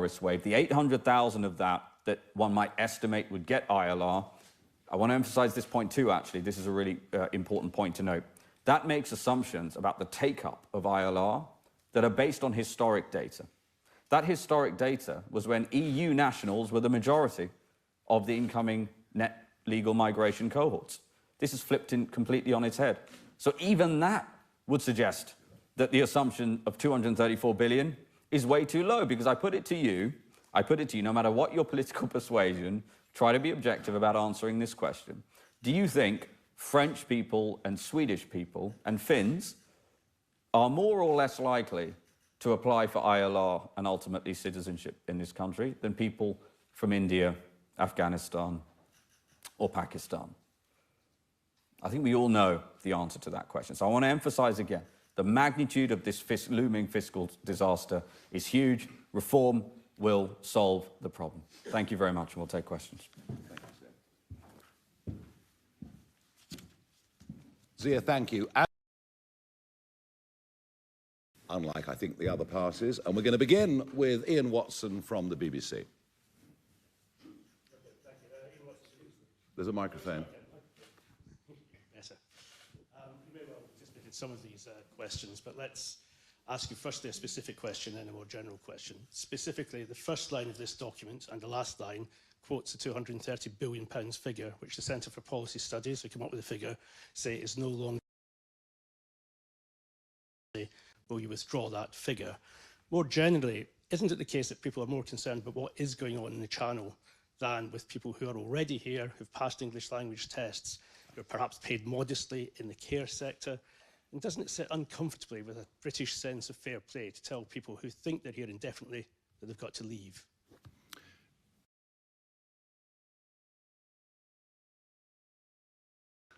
wave, the 800,000 of that one might estimate would get ILR, I want to emphasize this point too, actually. This is a really important point to note. That makes assumptions about the take-up of ILR that are based on historic data. That historic data was when EU nationals were the majority of the incoming net legal migration cohorts. This is flipped completely on its head. So even that would suggest that the assumption of 234 billion is way too low, because I put it to you, no matter what your political persuasion, try to be objective about answering this question. Do you think French people and Swedish people and Finns are more or less likely to apply for ILR and ultimately citizenship in this country than people from India, Afghanistan, or Pakistan? I think we all know the answer to that question. So I want to emphasize again, the magnitude of this looming fiscal disaster is huge. Reform will solve the problem. Thank you very much, and we'll take questions. Zia, thank you. Unlike, I think, the other parties. And we're going to begin with Ian Watson from the BBC. There's a microphone. Yes, sir. You may well have anticipated some of these questions, but let's ask you firstly a specific question and a more general question. Specifically, the first line of this document and the last line quotes a £230 billion figure, which the Centre for Policy Studies, who came up with the figure, say is no longer. Will you withdraw that figure? More generally, isn't it the case that people are more concerned about what is going on in the Channel than with people who are already here, who've passed English language tests, who are perhaps paid modestly in the care sector? And doesn't it sit uncomfortably with a British sense of fair play to tell people who think they're here indefinitely that they've got to leave?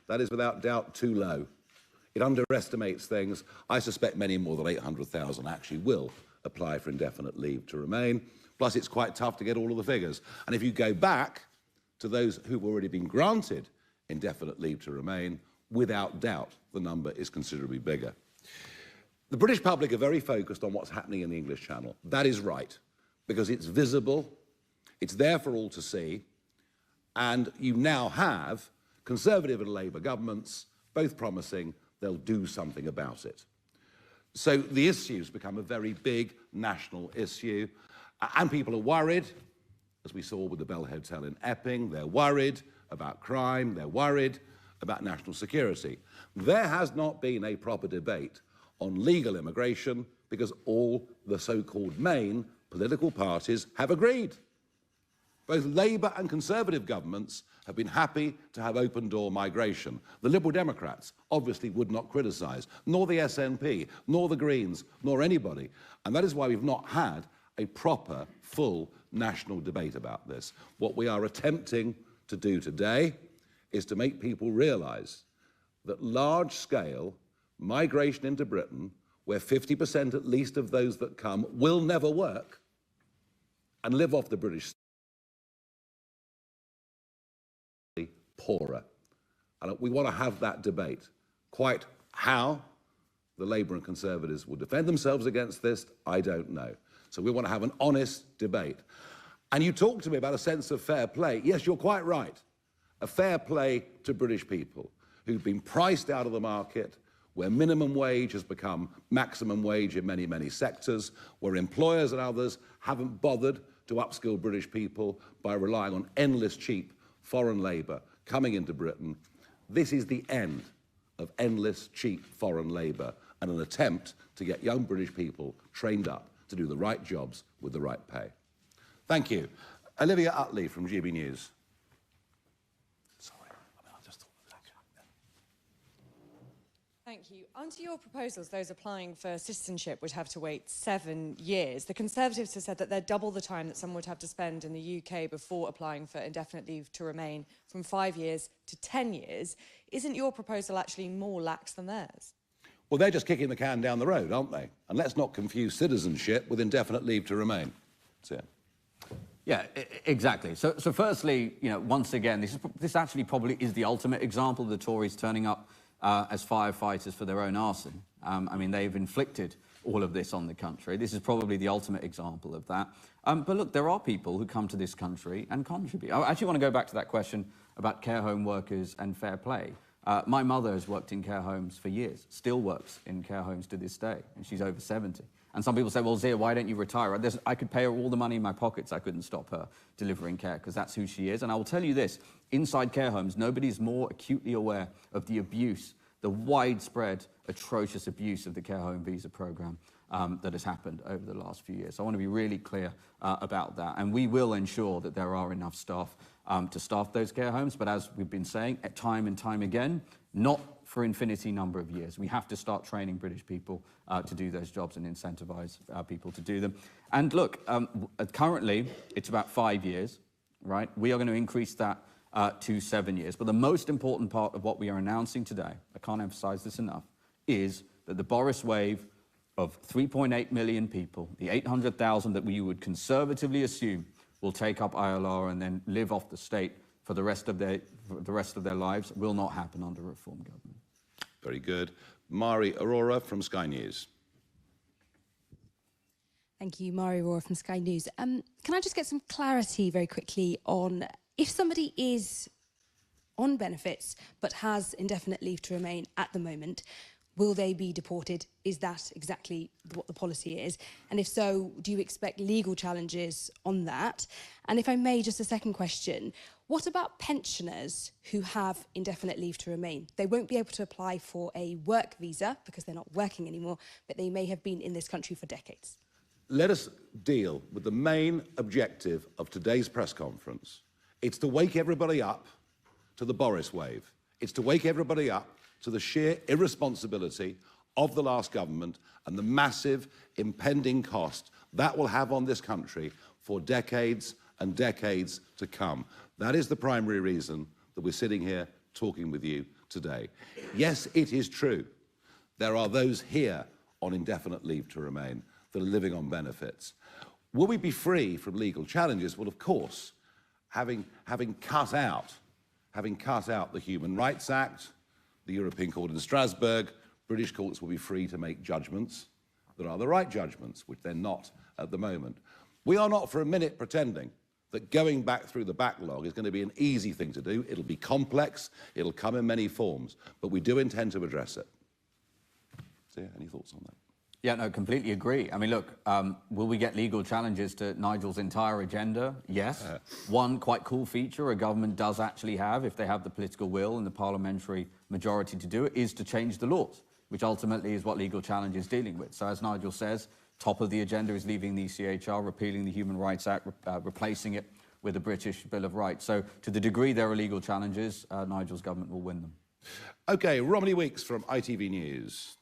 That is without doubt too low. It underestimates things. I suspect many more than 800,000 actually will apply for indefinite leave to remain. Plus, it's quite tough to get all of the figures. And if you go back to those who've already been granted indefinite leave to remain, without doubt, the number is considerably bigger. The British public are very focused on what's happening in the English Channel. That is right, because it's visible, it's there for all to see, and you now have Conservative and Labour governments both promising they'll do something about it. So the issue's become a very big national issue, and people are worried, as we saw with the Bell Hotel in Epping. They're worried about crime, they're worried about national security. There has not been a proper debate on legal immigration because all the so-called main political parties have agreed. Both Labour and Conservative governments have been happy to have open-door migration. The Liberal Democrats obviously would not criticise, nor the SNP, nor the Greens, nor anybody. And that is why we've not had a proper, full national debate about this. What we are attempting to do today is to make people realise that large-scale migration into Britain, where 50% at least of those that come will never work and live off the British poorer. And we want to have that debate. Quite how the Labour and Conservatives will defend themselves against this, I don't know. So we want to have an honest debate. And you talk to me about a sense of fair play. Yes, you're quite right. A fair play to British people who've been priced out of the market, where minimum wage has become maximum wage in many, many sectors, where employers and others haven't bothered to upskill British people by relying on endless cheap foreign labour coming into Britain. This is the end of endless cheap foreign labour and an attempt to get young British people trained up to do the right jobs with the right pay. Thank you. Olivia Utley from GB News. Thank you. Under your proposals, those applying for citizenship would have to wait 7 years. The Conservatives have said that they're double the time that someone would have to spend in the UK before applying for indefinite leave to remain, from 5 years to 10 years. Isn't your proposal actually more lax than theirs? Well, they're just kicking the can down the road, aren't they? And let's not confuse citizenship with indefinite leave to remain. That's it. Yeah, exactly. So firstly, you know, once again, this actually probably is the ultimate example of the Tories turning up as firefighters for their own arson. I mean, they've inflicted all of this on the country. This is probably the ultimate example of that. But look, there are people who come to this country and contribute. I actually want to go back to that question about care home workers and fair play. My mother has worked in care homes for years, still works in care homes to this day, and she's over 70. And some people say, well, Zia, why don't you retire? I could pay her all the money in my pockets. I couldn't stop her delivering care because that's who she is. And I will tell you this, inside care homes, nobody is more acutely aware of the abuse, the widespread, atrocious abuse of the care home visa program that has happened over the last few years. So I want to be really clear about that. And we will ensure that there are enough staff to staff those care homes. But as we've been saying, time and time again, not for infinity number of years. We have to start training British people to do those jobs and incentivize people to do them. And look, currently it's about 5 years, right? We are going to increase that to 7 years. But the most important part of what we are announcing today, I can't emphasize this enough, is that the Boris wave of 3.8 million people, the 800,000 that we would conservatively assume will take up ILR and then live off the state for the rest of their lives, will not happen under a Reform government. Very good. Mari Aurora from Sky News. Thank you, Mari Aurora from Sky News. Can I just get some clarity very quickly on if somebody is on benefits but has indefinite leave to remain at the moment, will they be deported? Is that exactly what the policy is? And if so, do you expect legal challenges on that? And if I may, just a second question, what about pensioners who have indefinite leave to remain? They won't be able to apply for a work visa because they're not working anymore, but they may have been in this country for decades. Let us deal with the main objective of today's press conference. It's to wake everybody up to the Boris wave. It's to wake everybody up to the sheer irresponsibility of the last government and the massive impending cost that will have on this country for decades and decades to come. That is the primary reason that we're sitting here talking with you today. Yes, it is true. There are those here on indefinite leave to remain that are living on benefits. Will we be free from legal challenges? Well, of course, having cut out the Human Rights Act, the European Court in Strasbourg, British courts will be free to make judgments that are the right judgments, which they're not at the moment. We are not for a minute pretending that going back through the backlog is going to be an easy thing to do. It'll be complex, it'll come in many forms, but we do intend to address it. So, yeah, any thoughts on that? Yeah, no, completely agree. I mean, look, will we get legal challenges to Nigel's entire agenda? Yes. One quite cool feature a government does actually have, if they have the political will and the parliamentary majority to do it, is to change the laws, which ultimately is what legal challenge is dealing with. So as Nigel says, top of the agenda is leaving the ECHR, repealing the Human Rights Act, replacing it with a British Bill of Rights. So to the degree there are legal challenges, Nigel's government will win them. OK, Romney Weeks from ITV News.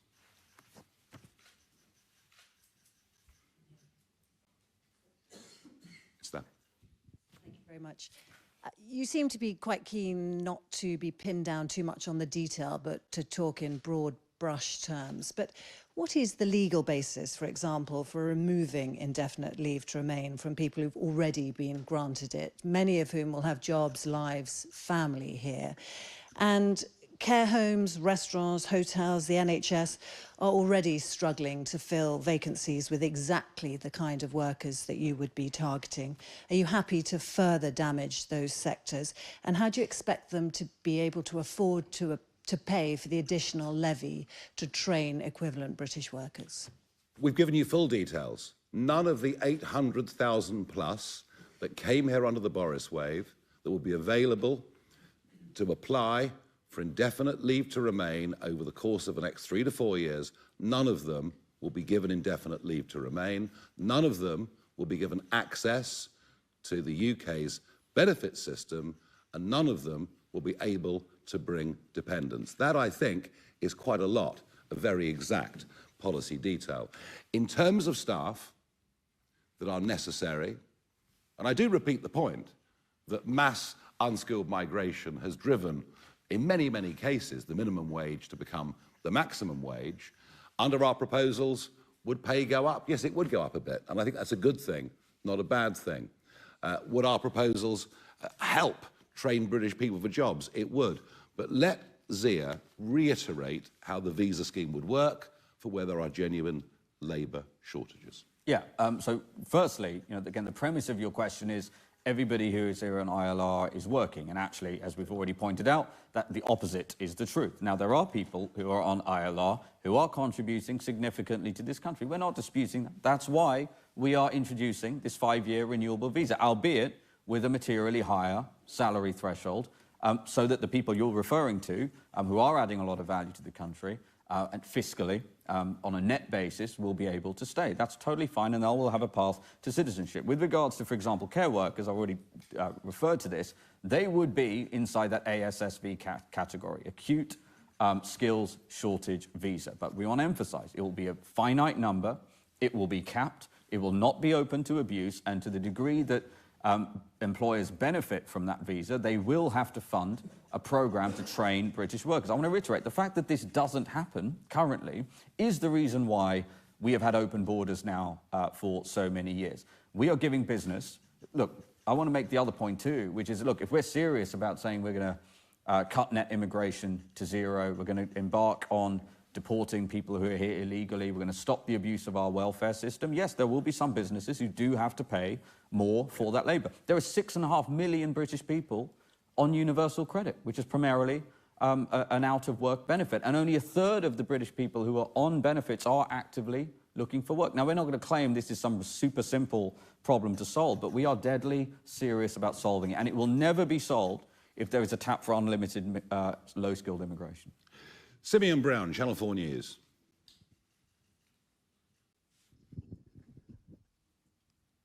Thank you very much. You seem to be quite keen not to be pinned down too much on the detail, but to talk in broad brush terms. But what is the legal basis, for example, for removing indefinite leave to remain from people who've already been granted it, many of whom will have jobs, lives, family here? And care homes, restaurants, hotels, the NHS are already struggling to fill vacancies with exactly the kind of workers that you would be targeting. Are you happy to further damage those sectors? And how do you expect them to be able to afford to pay for the additional levy to train equivalent British workers? We've given you full details. None of the 800,000 plus that came here under the Boris wave that will be available to apply for indefinite leave to remain over the course of the next 3 to 4 years, none of them will be given indefinite leave to remain. None of them will be given access to the UK's benefit system, and none of them will be able to bring dependents. That, I think, is quite a lot of very exact policy detail. In terms of staff that are necessary, and I do repeat the point that mass unskilled migration has driven, in many, many cases, the minimum wage to become the maximum wage. Under our proposals, would pay go up? Yes, it would go up a bit, and I think that's a good thing, not a bad thing. Would our proposals help train British people for jobs? It would. But let Zia reiterate how the visa scheme would work for where there are genuine labour shortages? Yeah, so firstly, again, the premise of your question is everybody who is here on ILR is working. And actually, as we've already pointed out, that the opposite is the truth. Now, there are people who are on ILR who are contributing significantly to this country. We're not disputing that. That's why we are introducing this 5-year renewable visa, albeit with a materially higher salary threshold, so that the people you're referring to, who are adding a lot of value to the country, and fiscally, on a net basis, will be able to stay. That's totally fine, and they will have a path to citizenship. With regards to, for example, care workers, I've already referred to this, they would be inside that ASSV category, acute skills shortage visa. But we want to emphasize, it will be a finite number, it will be capped, it will not be open to abuse, and to the degree that employers benefit from that visa, they will have to fund a program to train British workers. I want to reiterate, the fact that this doesn't happen currently is the reason why we have had open borders now for so many years. We are giving business, look, I want to make the other point too, which is, look, if we're serious about saying we're going to cut net immigration to zero, we're going to embark on deporting people who are here illegally, we're going to stop the abuse of our welfare system, yes, there will be some businesses who do have to pay more for that labour. There are 6.5 million British people on universal credit, which is primarily an out-of-work benefit, and only 1/3 of the British people who are on benefits are actively looking for work. Now, we're not going to claim this is some super simple problem to solve, but we are deadly serious about solving it, and it will never be solved if there is a tap for unlimited low-skilled immigration. Simeon Brown, Channel 4 News.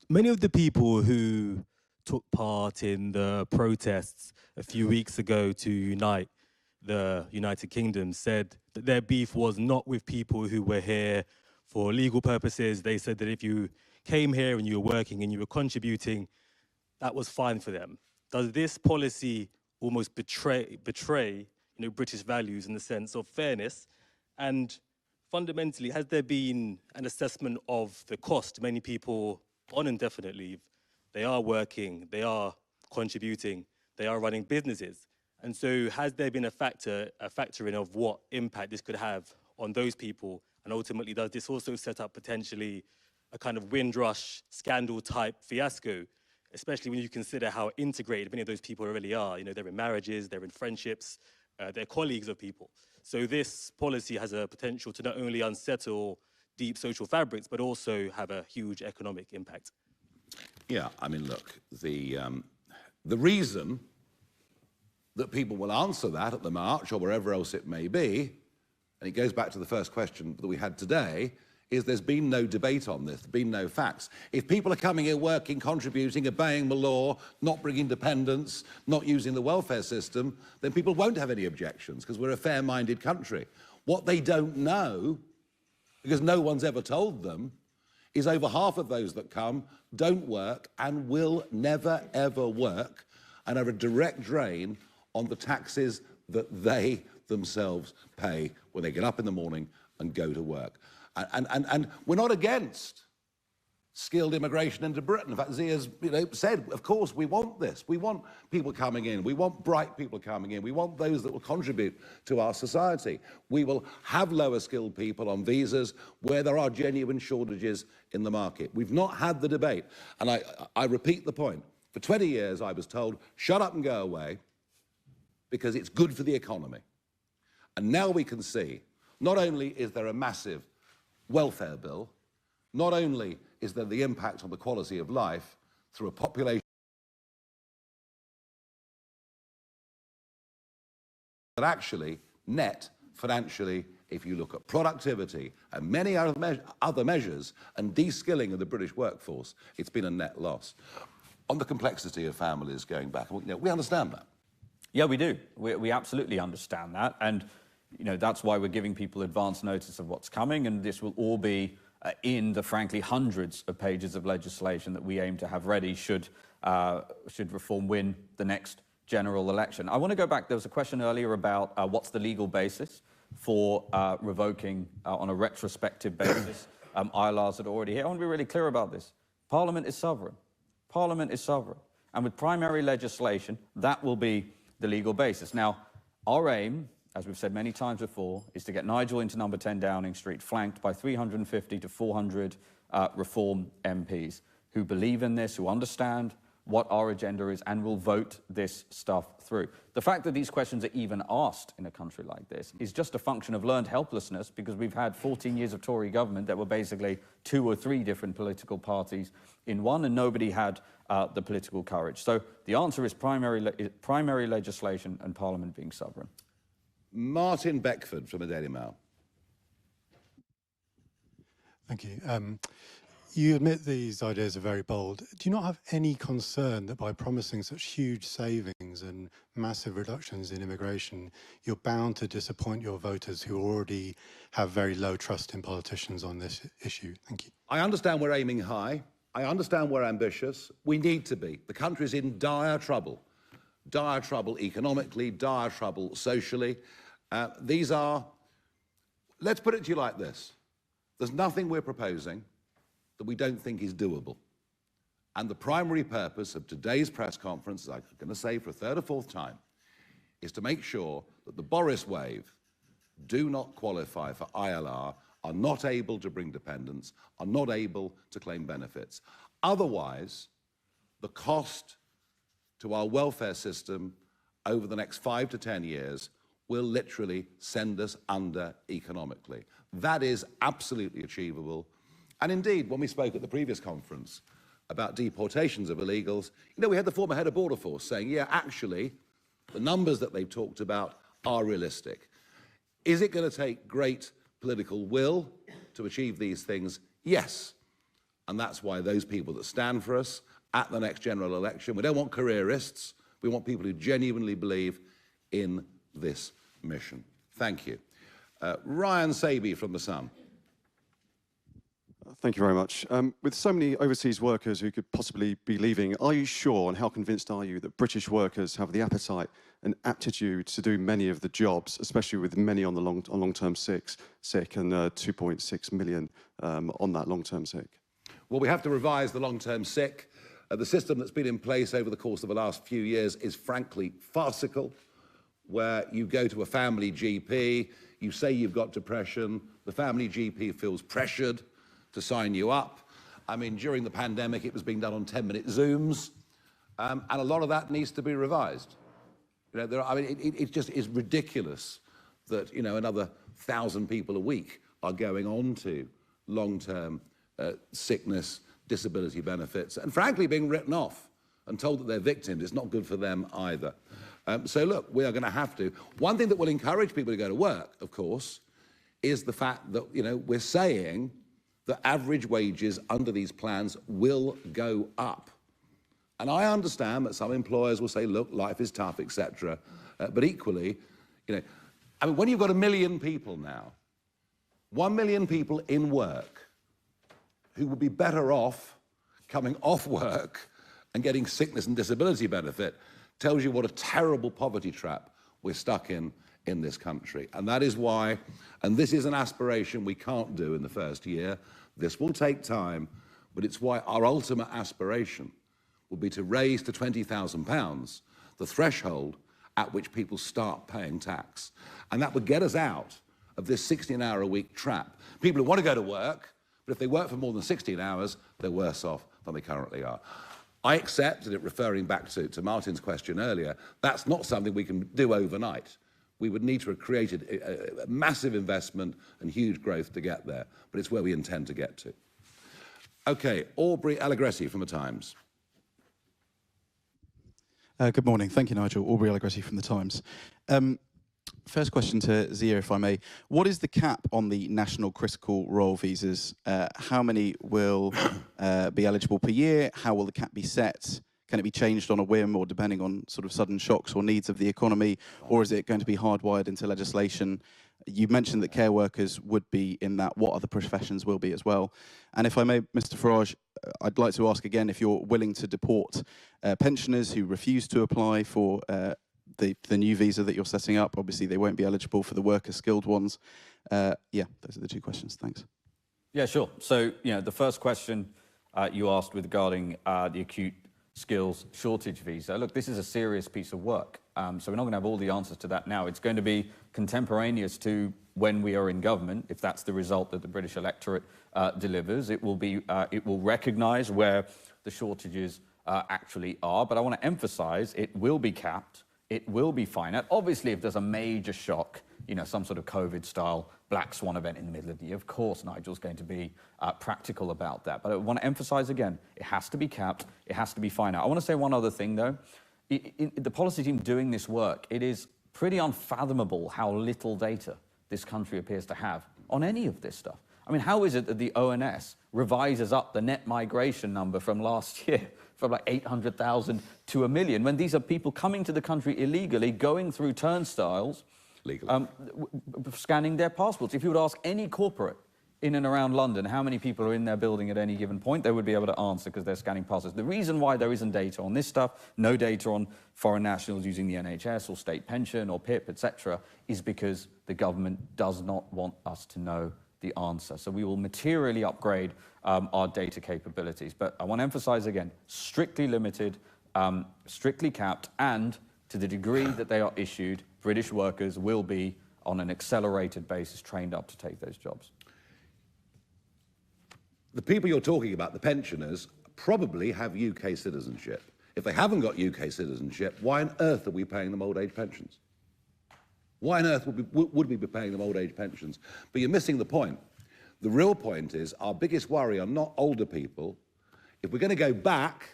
Many of the people who took part in the protests a few weeks ago to unite the United Kingdom said that their beef was not with people who were here for legal purposes. They said that if you came here and you were working and you were contributing, that was fine for them. Does this policy almost betray British values in the sense of fairness? And fundamentally, has there been an assessment of the cost? Many people on indefinite leave, they are working, they are contributing, they are running businesses. And so has there been a factoring of what impact this could have on those people? And ultimately, does this also set up potentially a kind of Windrush scandal type fiasco, especially when you consider how integrated many of those people really are? They're in marriages, they're in friendships, they're colleagues of people. So this policy has a potential to not only unsettle deep social fabrics, but also have a huge economic impact. Yeah, I mean, look, the reason that people will answer that at the march or wherever else it may be, and it goes back to the first question that we had today, is there's been no debate on this, there's been no facts. If people are coming here working, contributing, obeying the law, not bringing dependents, not using the welfare system, then people won't have any objections because we're a fair-minded country. What they don't know, because no one's ever told them, is over half of those that come don't work and will never, ever work and are a direct drain on the taxes that they themselves pay when they get up in the morning and go to work. And we're not against skilled immigration into Britain. In fact, Zia's said, of course, we want this. We want people coming in. We want bright people coming in. We want those that will contribute to our society. We will have lower skilled people on visas where there are genuine shortages in the market. We've not had the debate. And I repeat the point. For 20 years, I was told, shut up and go away because it's good for the economy. And now we can see, not only is there a massive welfare bill, not only is there the impact on the quality of life through a population that actually net financially, if you look at productivity and many other measures and de-skilling of the British workforce, it's been a net loss. On the complexity of families going back, we understand that. Yeah, we do. We absolutely understand that. And that's why we're giving people advance notice of what's coming, and this will all be in the, frankly, hundreds of pages of legislation that we aim to have ready should reform win the next general election. I want to go back. There was a question earlier about what's the legal basis for revoking on a retrospective basis ILRs that are already here. I want to be really clear about this. Parliament is sovereign. Parliament is sovereign. And with primary legislation, that will be the legal basis. Now, our aim as we've said many times before, is to get Nigel into number 10 Downing Street, flanked by 350 to 400 Reform MPs who believe in this, who understand what our agenda is, and will vote this stuff through. The fact that these questions are even asked in a country like this is just a function of learned helplessness, because we've had 14 years of Tory government that were basically 2 or 3 different political parties in one, and nobody had the political courage. So the answer is primary legislation and Parliament being sovereign. Martin Beckford from the Daily Mail. Thank you. You admit these ideas are very bold. Do you not have any concern that by promising such huge savings and massive reductions in immigration, you're bound to disappoint your voters who already have very low trust in politicians on this issue? Thank you. I understand we're aiming high. I understand we're ambitious. We need to be. The country's in dire trouble. Dire trouble economically, dire trouble socially. These are, let's put it to you like this. There's nothing we're proposing that we don't think is doable. And the primary purpose of today's press conference, as I'm going to say for a third or fourth time, is to make sure that the Boris wave do not qualify for ILR, are not able to bring dependents, are not able to claim benefits. Otherwise, the cost to our welfare system over the next 5 to 10 years will literally send us under economically. That is absolutely achievable. And indeed, when we spoke at the previous conference about deportations of illegals, you know, we had the former head of Border Force saying, yeah, actually, the numbers that they've talked about are realistic. Is it going to take great political will to achieve these things? Yes. And that's why those people that stand for us at the next general election, we don't want careerists, we want people who genuinely believe in this mission. Thank you. Ryan Saby from The Sun. Thank you very much. With so many overseas workers who could possibly be leaving, are you sure, and how convinced are you, that British workers have the appetite and aptitude to do many of the jobs, especially with many on the long-term sick and 2.6 million on that long-term sick? Well, we have to revise the long-term sick. The system that's been in place over the course of the last few years is frankly farcical, where you go to a family GP, you say you've got depression, the family GP feels pressured to sign you up. I mean, during the pandemic, it was being done on 10-minute Zooms, and a lot of that needs to be revised. You know, it just is ridiculous that, you know, another 1,000 people a week are going on to long-term sickness, disability benefits, and frankly being written off and told that they're victims. It's not good for them either. So look, we are going to have to. One thing that will encourage people to go to work, of course, is the fact that, you know, we're saying that average wages under these plans will go up. And I understand that some employers will say, look, life is tough, etc. But equally, you know, I mean, when you've got 1 million people now, 1 million people in work who would be better off coming off work and getting sickness and disability benefit, tells you what a terrible poverty trap we're stuck in this country. And that is why, and this is an aspiration we can't do in the first year, this will take time, but it's why our ultimate aspiration will be to raise to £20,000 the threshold at which people start paying tax. And that would get us out of this 16-hour-a-week trap. People who want to go to work, but if they work for more than 16 hours, they're worse off than they currently are. I accept, and referring back to Martin's question earlier, that's not something we can do overnight. We would need to have created a massive investment and huge growth to get there, but it's where we intend to get to. Okay, Aubrey Allegretti from The Times. Good morning. Thank you, Nigel. Aubrey Allegretti from The Times. First question to Zia, if I may. What is the cap on the national critical role visas? How many will be eligible per year? How will the cap be set? Can it be changed on a whim or depending on sort of sudden shocks or needs of the economy? Or is it going to be hardwired into legislation? You mentioned that care workers would be in that. What other professions will be as well? And if I may, Mr. Farage, I'd like to ask again if you're willing to deport pensioners who refuse to apply for the new visa that you're setting up. Obviously, they won't be eligible for the worker skilled ones. Yeah, those are the two questions. Thanks. Yeah, sure. So, you know, the first question you asked regarding the acute skills shortage visa. Look, this is a serious piece of work, so we're not going to have all the answers to that now. It's going to be contemporaneous to when we are in government, if that's the result that the British electorate delivers. It will recognise where the shortages actually are, but I want to emphasise it will be capped, it will be finite. Obviously, if there's a major shock, some sort of COVID-style black swan event in the middle of the year, of course Nigel's going to be practical about that. But I want to emphasise again, it has to be capped, it has to be finite. I want to say one other thing though. In the policy team doing this work, it is pretty unfathomable how little data this country appears to have on any of this stuff. I mean, how is it that the ONS revises up the net migration number from last year from like 800,000 to 1 million, when these are people coming to the country illegally, going through turnstiles, scanning their passports? If you would ask any corporate in and around London how many people are in their building at any given point, they would be able to answer because they're scanning passports. The reason why there isn't data on this stuff, no data on foreign nationals using the NHS or state pension or PIP, etc., is because the government does not want us to know the answer. So we will materially upgrade our data capabilities. But I want to emphasize again, strictly limited, strictly capped, and to the degree that they are issued, British workers will be, on an accelerated basis, trained up to take those jobs. The people you're talking about, the pensioners, probably have UK citizenship. If they haven't got UK citizenship, why on earth are we paying them old age pensions? Why on earth would we be paying them old age pensions? But you're missing the point. The real point is our biggest worry are not older people. If we're going to go back,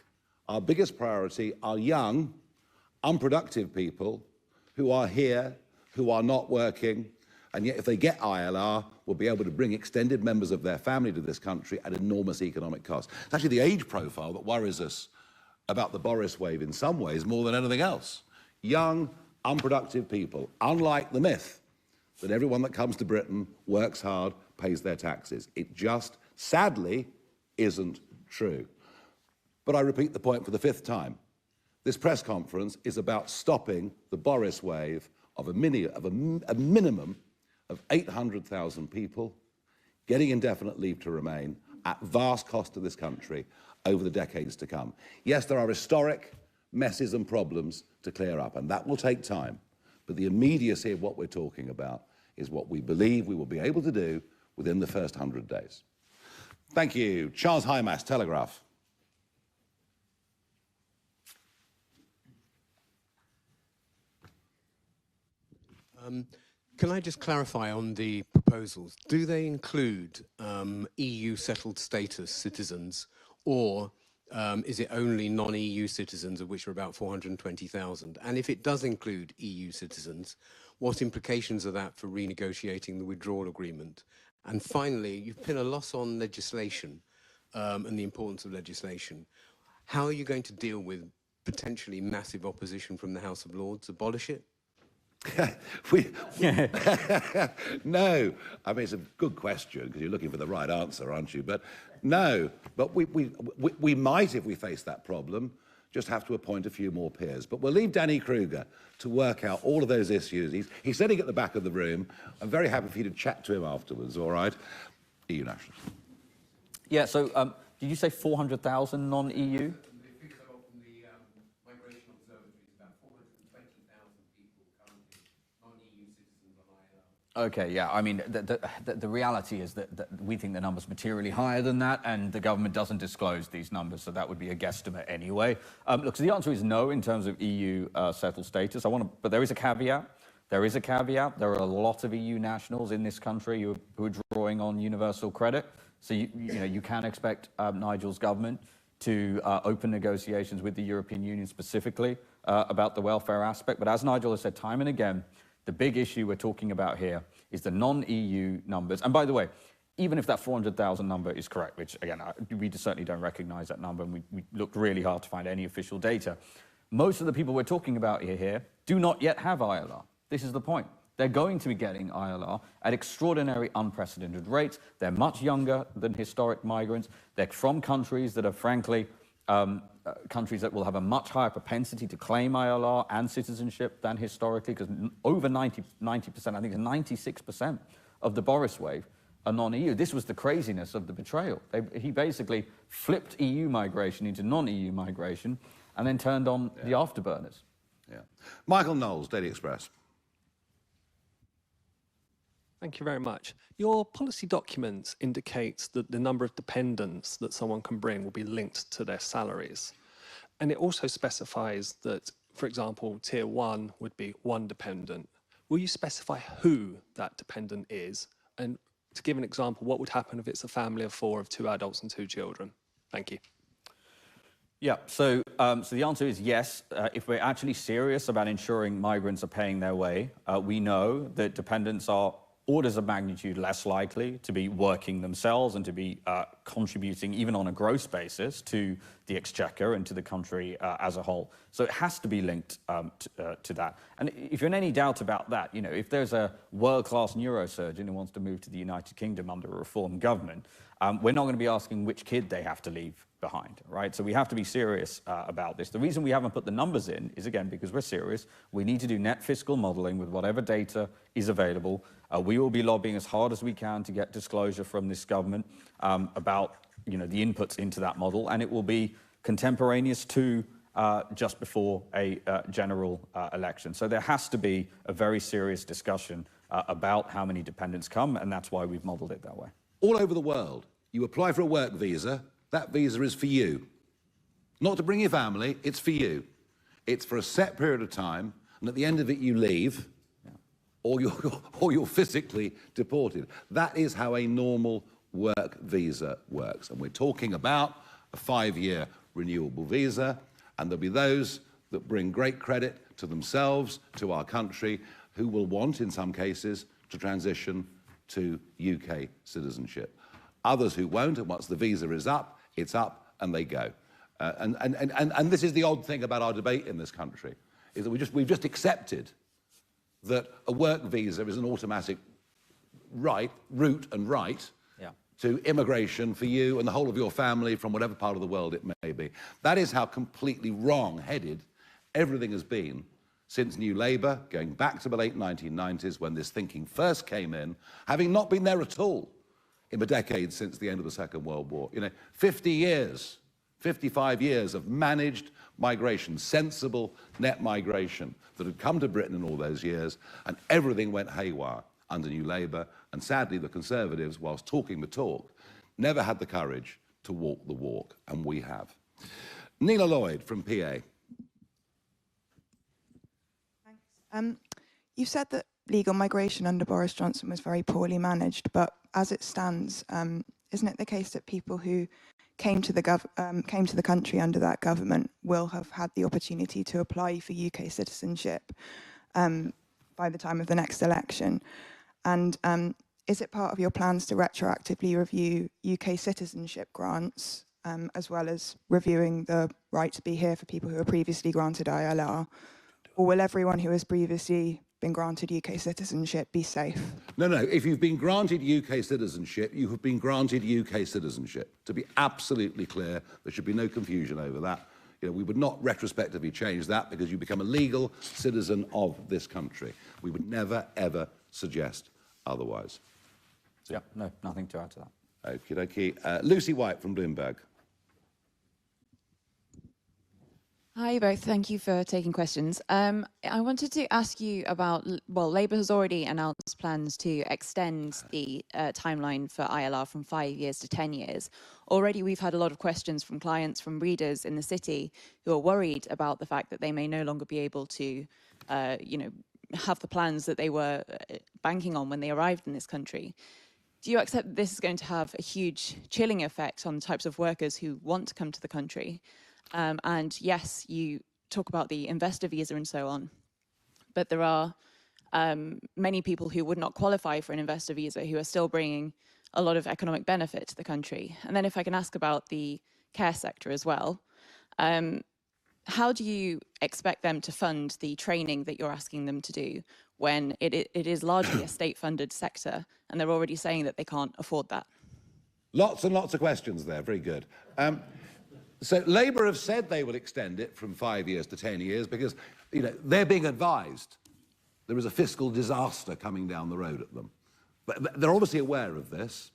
our biggest priority are young, unproductive people who are here, who are not working, and yet if they get ILR, will be able to bring extended members of their family to this country at enormous economic cost. It's actually the age profile that worries us about the Boris wave in some ways more than anything else. Young, unproductive people, unlike the myth that everyone that comes to Britain works hard, pays their taxes. It just, sadly, isn't true. But I repeat the point for the 5th time. This press conference is about stopping the Boris wave of a minimum of 800,000 people getting indefinite leave to remain at vast cost to this country over the decades to come. Yes, there are historic messes and problems to clear up, and that will take time. But the immediacy of what we're talking about is what we believe we will be able to do within the first 100 days. Thank you. Charles Hymas, Telegraph. Can I just clarify on the proposals? Do they include EU settled status citizens, or is it only non-EU citizens, of which are about 420,000? And if it does include EU citizens, what implications are that for renegotiating the withdrawal agreement? And finally, you've put a loss on legislation and the importance of legislation. How are you going to deal with potentially massive opposition from the House of Lords? Abolish it? No, I mean, it's a good question because you're looking for the right answer, aren't you? But no, but we might, if we face that problem, just have to appoint a few more peers. But we'll leave Danny Kruger to work out all of those issues. He's sitting at the back of the room. I'm very happy for you to chat to him afterwards, all right? EU nationals. Yeah, so did you say 400,000 non-EU? Okay, yeah, I mean, the reality is that we think the number's materially higher than that, and the government doesn't disclose these numbers, so that would be a guesstimate anyway. Look, so the answer is no in terms of EU settled status. But there is a caveat. There is a caveat. There are a lot of EU nationals in this country who are drawing on universal credit. So, you can expect Nigel's government to open negotiations with the European Union specifically about the welfare aspect. But as Nigel has said time and again, the big issue we're talking about here is the non-EU numbers. And by the way, even if that 400,000 number is correct, which again, we certainly don't recognize that number, and we looked really hard to find any official data, most of the people we're talking about here do not yet have ILR. This is the point. They're going to be getting ILR at extraordinary, unprecedented rates. They're much younger than historic migrants. They're from countries that are, frankly, countries that will have a much higher propensity to claim ILR and citizenship than historically, because over 90%, I think it's 96% of the Boris wave a non-EU. This was the craziness of the betrayal. He basically flipped EU migration into non-EU migration and then turned on the afterburners. Yeah. Michael Knowles, Daily Express. Thank you very much. Your policy documents indicates that the number of dependents that someone can bring will be linked to their salaries. And it also specifies that, for example, tier 1 would be 1 dependent. Will you specify who that dependent is? And to give an example, what would happen if it's a family of 4 of 2 adults and 2 children? Thank you. Yeah, so the answer is yes. If we're actually serious about ensuring migrants are paying their way, we know that dependents are orders of magnitude less likely to be working themselves and to be contributing, even on a gross basis, to the exchequer and to the country as a whole. So it has to be linked to that. And if you're in any doubt about that, you know, if there's a world-class neurosurgeon who wants to move to the United Kingdom under a reform government, we're not going to be asking which kid they have to leave behind, right? So we have to be serious about this. The reason we haven't put the numbers in is, again, because we're serious. We need to do net fiscal modeling with whatever data is available. We will be lobbying as hard as we can to get disclosure from this government about, you know, the inputs into that model, and it will be contemporaneous to just before a general election. So there has to be a very serious discussion about how many dependents come, and that's why we've modeled it that way. All over the world, you apply for a work visa, that visa is for you. Not to bring your family, it's for you. It's for a set period of time, and at the end of it you leave, or you're physically deported. That is how a normal work visa works. And we're talking about a 5-year renewable visa, and there'll be those that bring great credit to themselves, to our country, who will want, in some cases, to transition to UK citizenship. Others who won't, and once the visa is up, it's up and they go. And this is the odd thing about our debate in this country, is that we've just accepted that a work visa is an automatic route to immigration for you and the whole of your family from whatever part of the world it may be. That is how completely wrong-headed everything has been since New Labour, going back to the late 1990s when this thinking first came in, having not been there at all in the decades since the end of the Second World War. You know, 50 years, 55 years of managed migration, sensible net migration that had come to Britain in all those years, and everything went haywire under New Labour, and sadly the Conservatives, whilst talking the talk, never had the courage to walk the walk, and we have. Neela Lloyd from PA. Thanks. You've said that legal migration under Boris Johnson was very poorly managed, but as it stands, isn't it the case that people who came to the country under that government will have had the opportunity to apply for UK citizenship by the time of the next election? And is it part of your plans to retroactively review UK citizenship grants, as well as reviewing the right to be here for people who were previously granted ILR? Or will everyone who has previously been granted UK citizenship be safe? No, no. If you've been granted UK citizenship, you have been granted UK citizenship. To be absolutely clear, there should be no confusion over that. You know, we would not retrospectively change that because you become a legal citizen of this country. We would never, ever suggest otherwise. Yeah, no, nothing to add to that. Okie dokie. Lucy White from Bloomberg. Hi both, thank you for taking questions. I wanted to ask you about, well, Labour has already announced plans to extend the timeline for ILR from 5 years to 10 years. Already we've had a lot of questions from clients, from readers in the city who are worried about the fact that they may no longer be able to, you know, have the plans that they were banking on when they arrived in this country. Do you accept that this is going to have a huge chilling effect on the types of workers who want to come to the country? And yes, you talk about the investor visa and so on, but there are many people who would not qualify for an investor visa who are still bringing a lot of economic benefit to the country. And then if I can ask about the care sector as well, how do you expect them to fund the training that you're asking them to do when it is largely a state-funded sector and they're already saying that they can't afford that? Lots and lots of questions there, very good. So Labour have said they will extend it from 5 years to 10 years because, you know, they're being advised there is a fiscal disaster coming down the road at them. But they're obviously aware of this.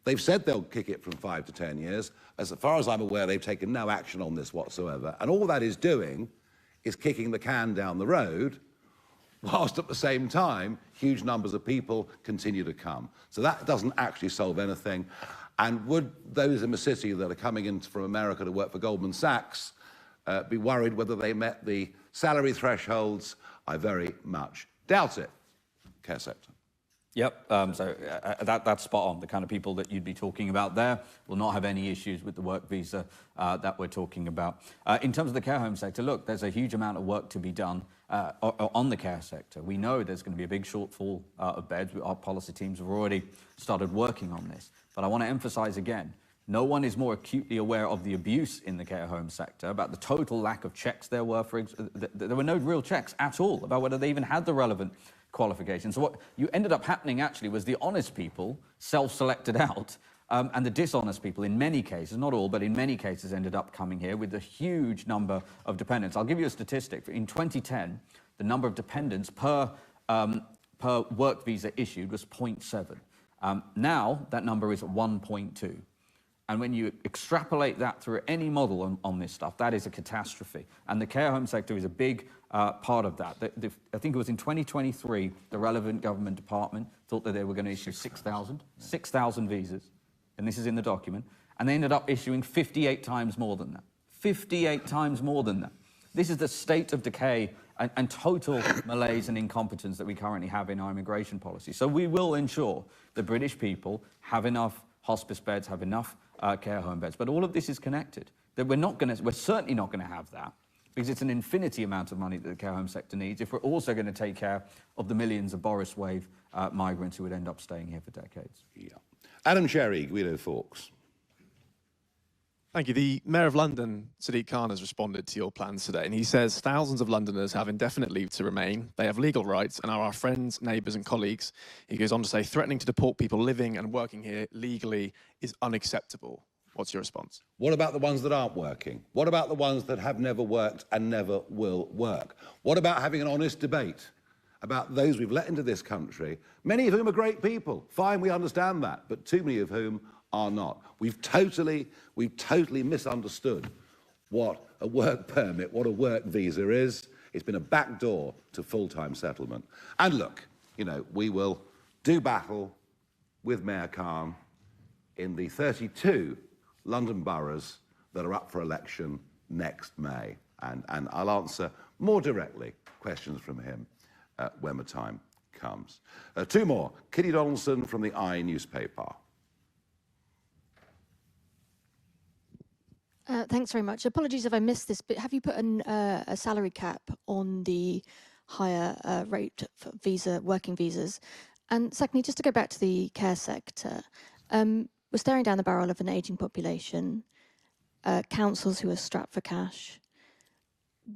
They've said they'll kick it from 5 to 10 years. As far as I'm aware, they've taken no action on this whatsoever. And all that is doing is kicking the can down the road, whilst at the same time, huge numbers of people continue to come. So that doesn't actually solve anything. And would those in the city that are coming in from America to work for Goldman Sachs be worried whether they met the salary thresholds? I very much doubt it. Care sector. Yep, that's spot on. The kind of people that you'd be talking about there will not have any issues with the work visa that we're talking about. In terms of the care home sector, look, there's a huge amount of work to be done on the care sector. We know there's going to be a big shortfall of beds. Our policy teams have already started working on this. But I want to emphasize again, no one is more acutely aware of the abuse in the care home sector, about the total lack of checks there were. There were no real checks at all about whether they even had the relevant qualifications. So what you ended up happening actually was the honest people self-selected out, and the dishonest people, in many cases, not all, but in many cases, ended up coming here with a huge number of dependents. I'll give you a statistic. In 2010, the number of dependents per work visa issued was 0.7. Now, that number is 1.2. And when you extrapolate that through any model on this stuff, that is a catastrophe. And the care home sector is a big part of that. I think it was in 2023, the relevant government department thought that they were going to issue 6,000 visas. And this is in the document. And they ended up issuing 58 times more than that. 58 times more than that. This is the state of decay and total malaise and incompetence that we currently have in our immigration policy. So we will ensure the British people have enough hospice beds, have enough care home beds. But all of this is connected. That we're certainly not going to have that, because it's an infinity amount of money that the care home sector needs if we're also going to take care of the millions of Boris wave migrants who would end up staying here for decades. Yeah. Adam Sherry, Guido Fawkes. Thank you. The Mayor of London, Sadiq Khan, has responded to your plans today, and he says thousands of Londoners have indefinite leave to remain. They have legal rights and are our friends, neighbours and colleagues. He goes on to say threatening to deport people living and working here legally is unacceptable. What's your response? What about the ones that aren't working? What about the ones that have never worked and never will work? What about having an honest debate about those we've let into this country, many of whom are great people? Fine, we understand that, but too many of whom are not. We've totally misunderstood what a work permit, what a work visa is. It's been a backdoor to full-time settlement. And look, you know, we will do battle with Mayor Khan in the 32 London boroughs that are up for election next May. And I'll answer more directly questions from him when the time comes. Two more. Kitty Donaldson from the I newspaper. Thanks very much. Apologies if I missed this, but have you put a salary cap on the higher rate for working visas? And secondly, just to go back to the care sector, we're staring down the barrel of an ageing population, councils who are strapped for cash.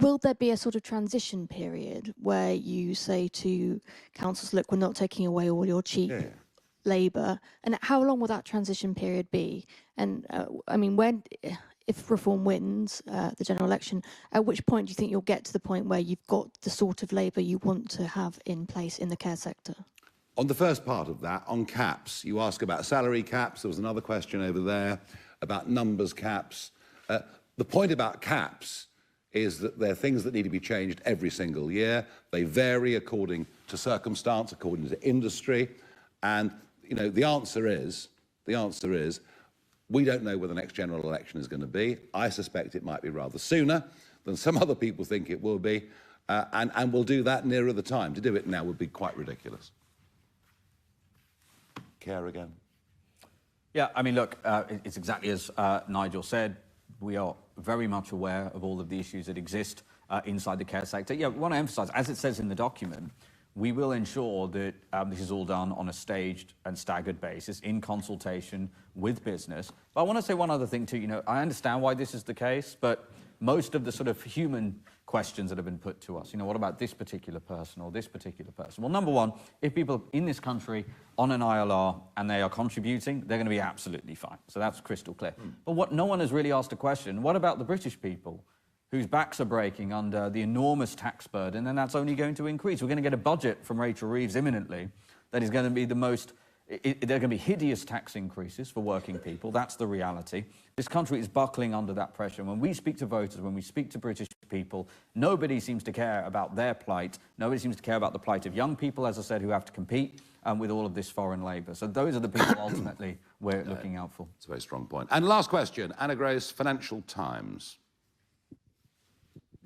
Will there be a sort of transition period where you say to councils, look, we're not taking away all your cheap labour? And how long will that transition period be? And I mean, if Reform wins the general election, at which point do you think you'll get to the point where you've got the sort of labour you want to have in place in the care sector? On the first part of that, on caps, you ask about salary caps. There was another question over there about numbers caps. The point about caps is that they're things that need to be changed every single year. They vary according to circumstance, according to industry. And, you know, the answer is, we don't know where the next general election is going to be. I suspect it might be rather sooner than some other people think it will be. And we'll do that nearer the time. To do it now would be quite ridiculous. Care again? Yeah, I mean, look, it's exactly as Nigel said. We are very much aware of all of the issues that exist inside the care sector. Yeah, we want to emphasise, as it says in the document, we will ensure that this is all done on a staged and staggered basis in consultation with business. But I want to say one other thing too. You know, I understand why this is the case, but most of the sort of human questions that have been put to us, you know, what about this particular person or this particular person? Well, number one, if people in this country on an ILR and they are contributing, they're going to be absolutely fine. So that's crystal clear. But what no one has really asked a question, what about the British people whose backs are breaking under the enormous tax burden, and that's only going to increase? We're going to get a budget from Rachel Reeves imminently that is going to be the most There are going to be hideous tax increases for working people. That's the reality. This country is buckling under that pressure. When we speak to voters, when we speak to British people, nobody seems to care about their plight. Nobody seems to care about the plight of young people, as I said, who have to compete with all of this foreign labour. So those are the people ultimately we're looking out for. It's a very strong point. And last question, Anna Grace, Financial Times.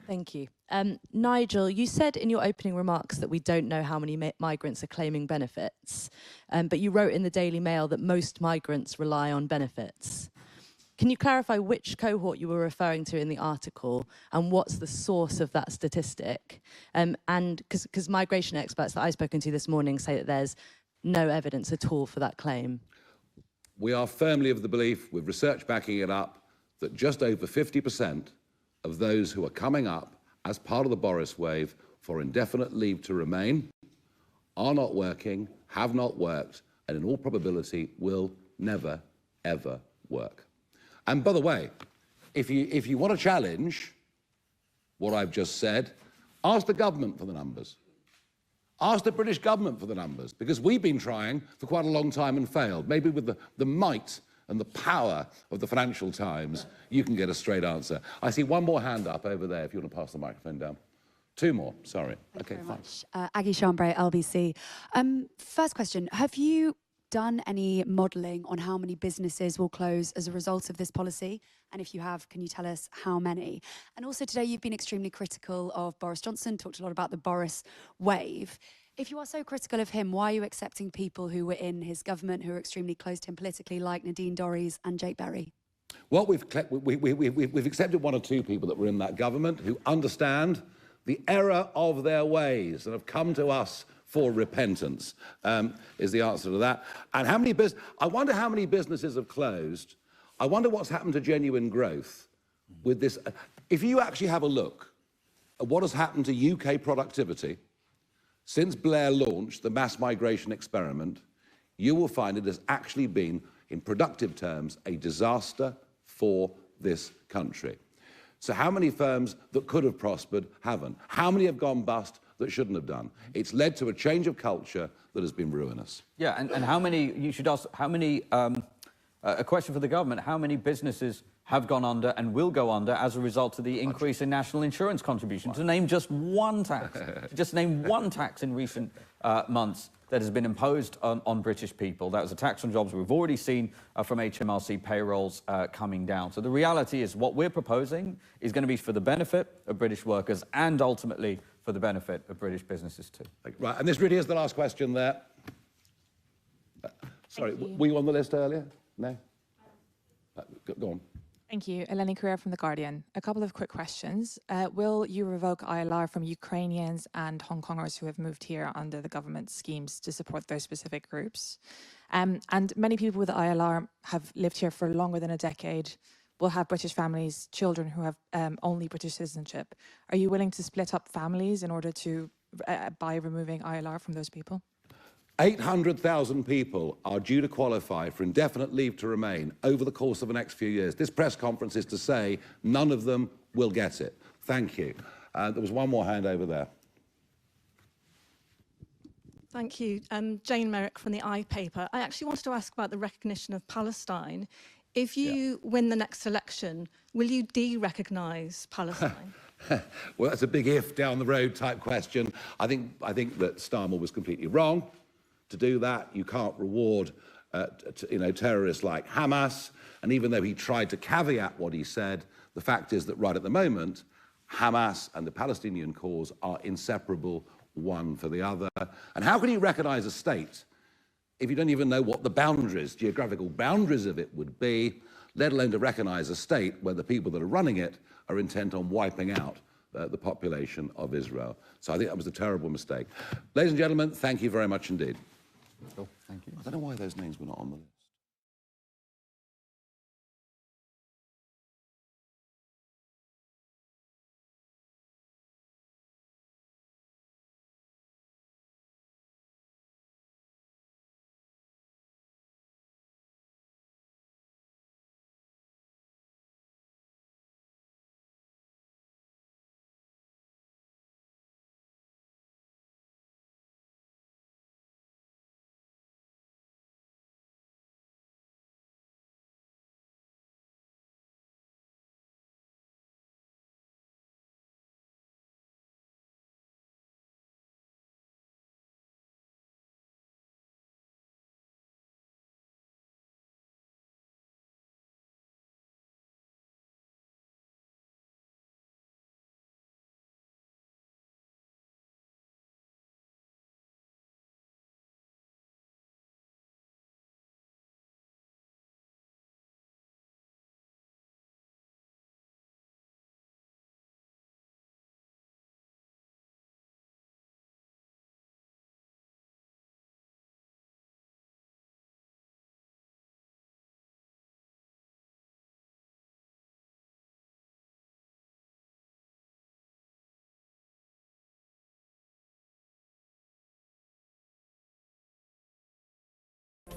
Thank you. Nigel, you said in your opening remarks that we don't know how many migrants are claiming benefits, but you wrote in the Daily Mail that most migrants rely on benefits. Can you clarify which cohort you were referring to in the article and what's the source of that statistic? And because migration experts that I've spoken to this morning say that there's no evidence at all for that claim. We are firmly of the belief, with research backing it up, that just over 50% of those who are coming up as part of the Boris wave for indefinite leave to remain are not working, have not worked, and in all probability will never, ever work. And by the way, if you want to challenge what I've just said, ask the government for the numbers. Ask the British government for the numbers, because we've been trying for quite a long time and failed. Maybe with the might and the power of the Financial Times, you can get a straight answer. I see one more hand up over there, if you want to pass the microphone down. Two more, sorry. Okay, fine. Aggie Chambray, LBC. First question, have you done any modelling on how many businesses will close as a result of this policy? And if you have, can you tell us how many? And also today you've been extremely critical of Boris Johnson, talked a lot about the Boris wave. If you are so critical of him, why are you accepting people who were in his government who are extremely close to him politically, like Nadine Dorries and Jake Berry? Well, we've accepted one or two people that were in that government who understand the error of their ways and have come to us for repentance, is the answer to that. And how many I wonder how many businesses have closed. I wonder what's happened to genuine growth with this. If you actually have a look at what has happened to UK productivity since Blair launched the mass migration experiment, you will find it has actually been, in productive terms, a disaster for this country. So how many firms that could have prospered haven't? How many have gone bust that shouldn't have done? It's led to a change of culture that has been ruinous. Yeah, and how many, you should ask, how many, a question for the government, how many businesses have gone under and will go under as a result of the increase in national insurance contribution? To name just one tax, just name one tax in recent months that has been imposed on British people. That was a tax on jobs we've already seen from HMRC payrolls coming down. So the reality is what we're proposing is going to be for the benefit of British workers and ultimately for the benefit of British businesses too. Right, and this really is the last question there. Sorry, were you on the list earlier? No? Go on. Thank you. Eleni Carrera from The Guardian. A couple of quick questions. Will you revoke ILR from Ukrainians and Hong Kongers who have moved here under the government schemes to support those specific groups? And many people with ILR have lived here for longer than a decade, will have British families, children who have only British citizenship. Are you willing to split up families in order to, by removing ILR from those people? 800,000 people are due to qualify for indefinite leave to remain over the course of the next few years. This press conference is to say none of them will get it. Thank you. There was one more hand over there. Thank you. Jane Merrick from the iPaper. I actually wanted to ask about the recognition of Palestine. If you win the next election, will you de-recognise Palestine? Well, that's a big if down the road type question. I think that Starmer was completely wrong to do that. You can't reward terrorists like Hamas. And even though he tried to caveat what he said, the fact is that right at the moment, Hamas and the Palestinian cause are inseparable, one for the other. And how can you recognize a state if you don't even know what the boundaries, geographical boundaries of it would be, let alone to recognize a state where the people that are running it are intent on wiping out the population of Israel? So I think that was a terrible mistake. Ladies and gentlemen, thank you very much indeed. Cool. Thank you. I don't know why those names were not on the list.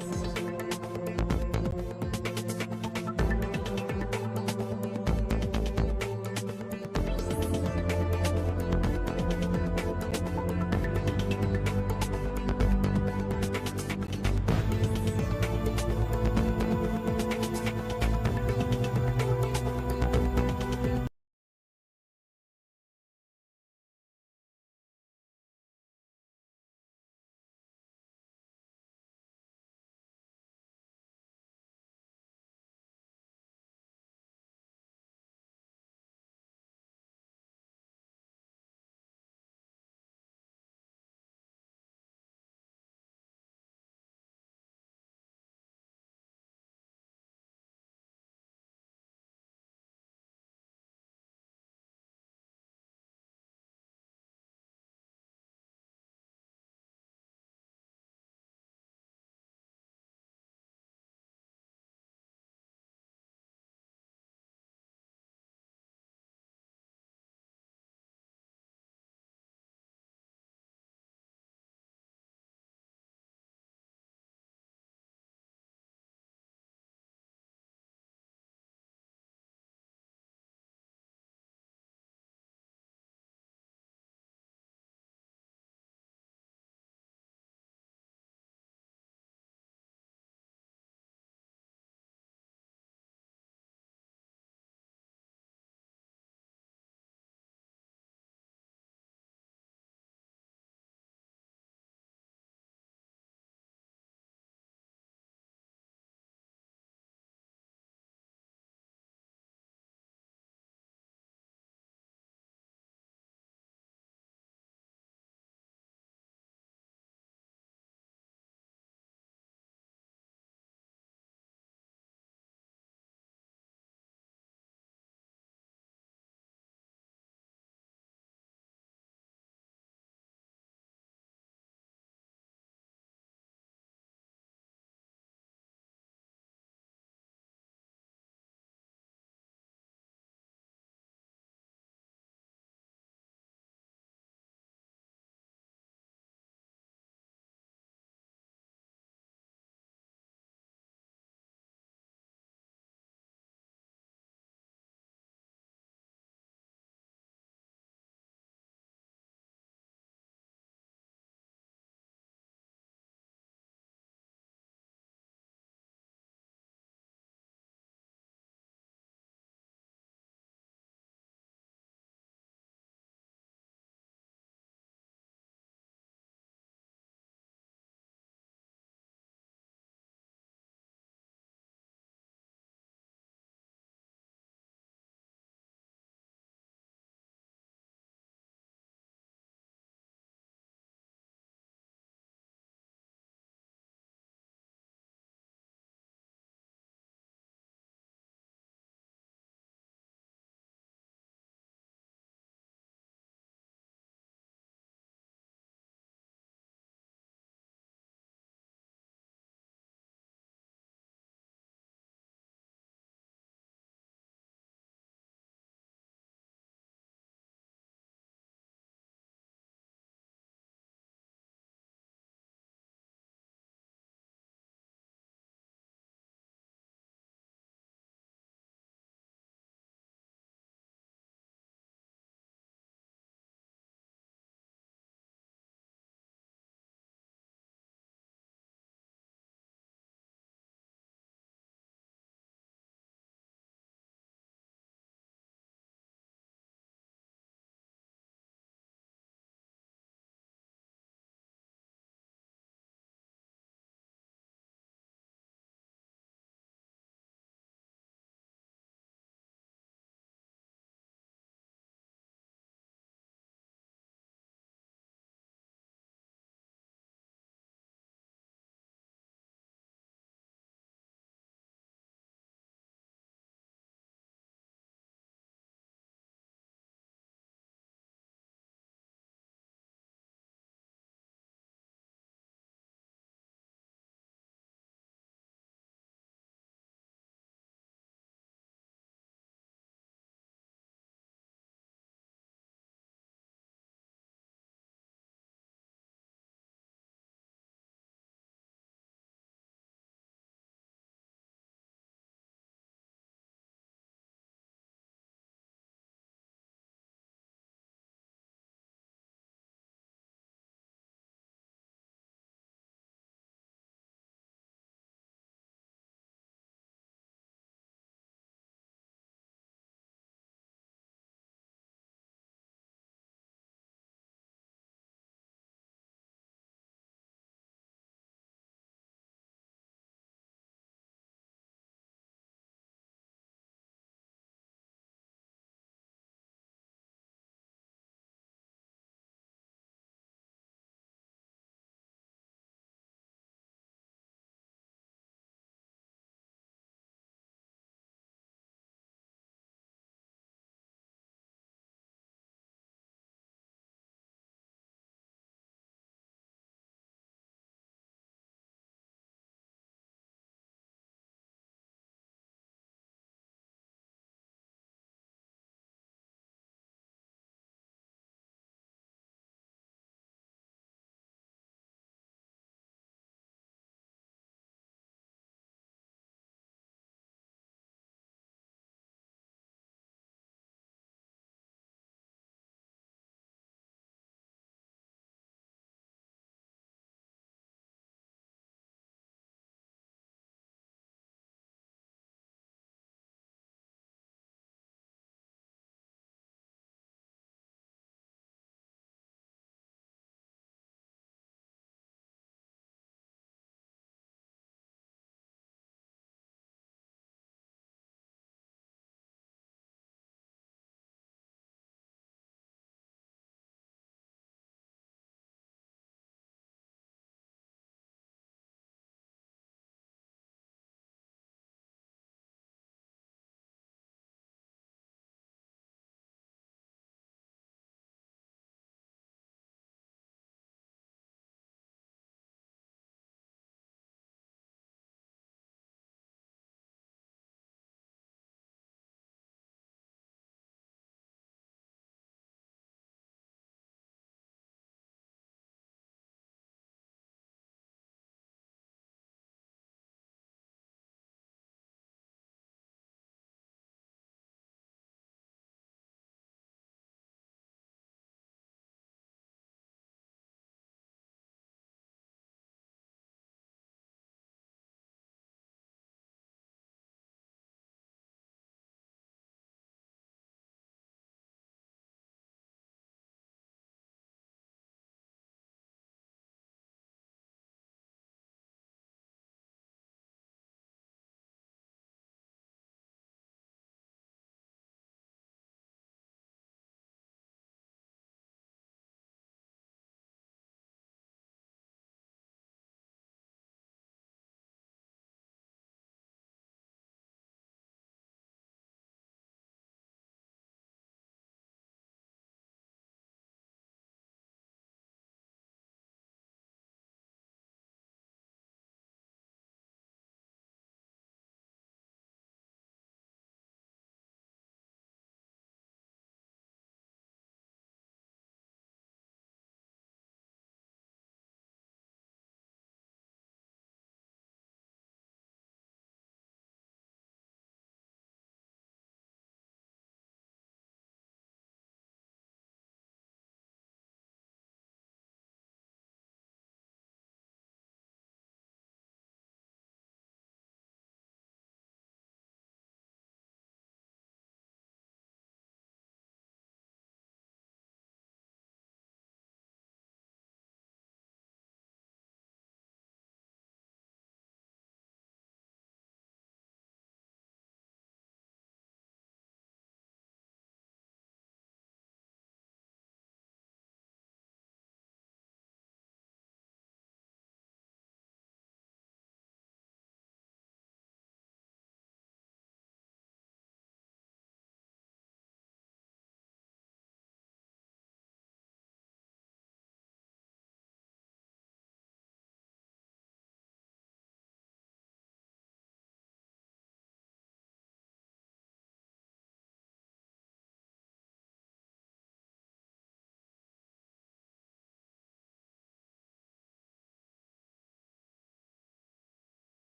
Thanks.